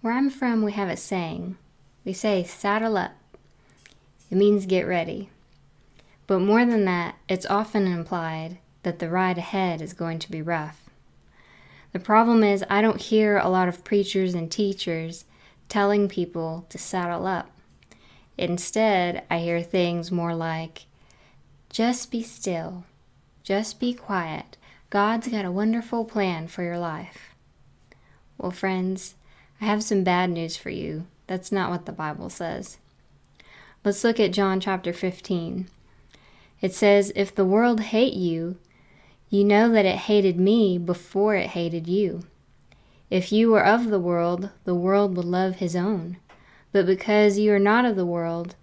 Where I'm from, we have a saying. We say, saddle up. It means get ready. But more than that, it's often implied that the ride ahead is going to be rough. The problem is I don't hear a lot of preachers and teachers telling people to saddle up. Instead, I hear things more like, just be still, just be quiet. God's got a wonderful plan for your life. Well, friends, I have some bad news for you. That's not what the Bible says. Let's look at John chapter 15. It says, if the world hate you, you know that it hated me before it hated you. If you were of the world would love his own. But because you are not of the world,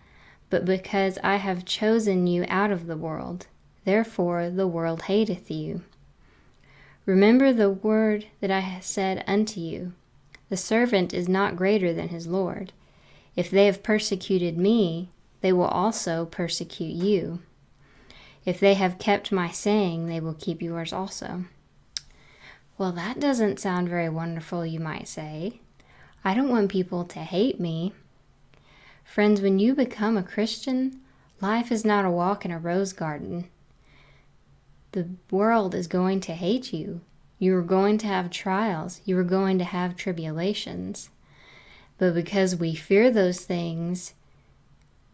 but because I have chosen you out of the world, therefore the world hateth you. Remember the word that I have said unto you. The servant is not greater than his Lord. If they have persecuted me, they will also persecute you. If they have kept my saying, they will keep yours also. Well, that doesn't sound very wonderful, you might say. I don't want people to hate me. Friends, when you become a Christian, life is not a walk in a rose garden. The world is going to hate you. You are going to have trials. You are going to have tribulations. But because we fear those things,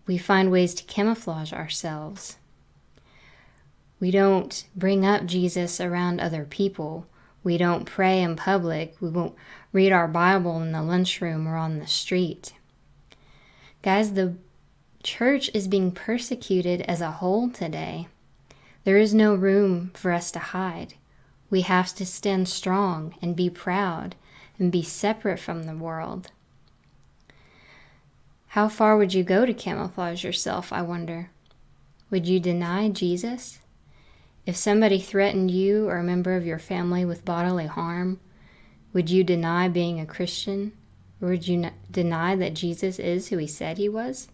we find ways to camouflage ourselves. We don't bring up Jesus around other people. We don't pray in public. We won't read our Bible in the lunchroom or on the street. Guys, the church is being persecuted as a whole today. There is no room for us to hide. We have to stand strong and be proud and be separate from the world. How far would you go to camouflage yourself, I wonder? Would you deny Jesus? If somebody threatened you or a member of your family with bodily harm, would you deny being a Christian? Or would you deny that Jesus is who he said he was?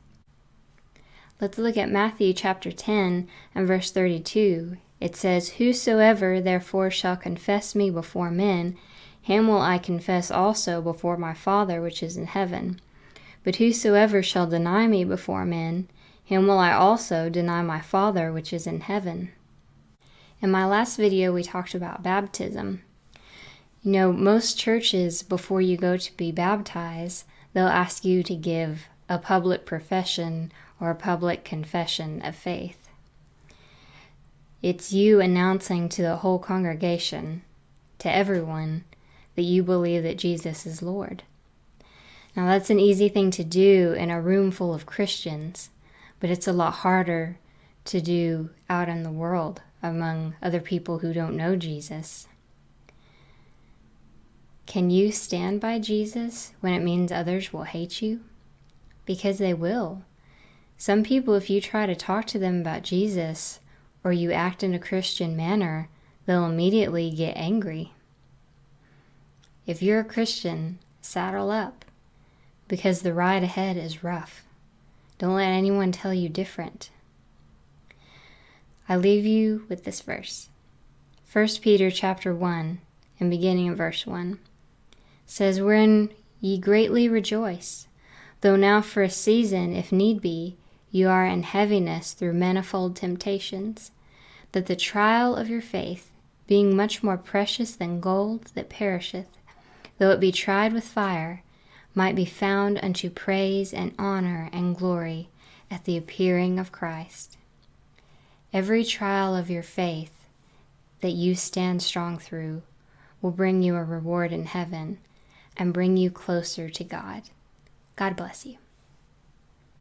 Let's look at Matthew chapter 10 and verse 32. It says, whosoever therefore shall confess me before men, him will I confess also before my Father which is in heaven. But whosoever shall deny me before men, him will I also deny my Father which is in heaven. In my last video, we talked about baptism. You know, most churches, before you go to be baptized, they'll ask you to give a public profession or a public confession of faith. It's you announcing to the whole congregation, to everyone, that you believe that Jesus is Lord. Now, that's an easy thing to do in a room full of Christians, but it's a lot harder to do out in the world among other people who don't know Jesus. Can you stand by Jesus when it means others will hate you? Because they will. Some people, if you try to talk to them about Jesus or you act in a Christian manner, they'll immediately get angry. If you're a Christian, saddle up, because the ride ahead is rough. Don't let anyone tell you different. I leave you with this verse. 1 Peter chapter 1 and beginning in verse 1 says, wherein ye greatly rejoice, though now for a season, if need be, you are in heaviness through manifold temptations, that the trial of your faith, being much more precious than gold that perisheth, though it be tried with fire, might be found unto praise and honor and glory at the appearing of Christ. Every trial of your faith that you stand strong through will bring you a reward in heaven and bring you closer to God. God bless you.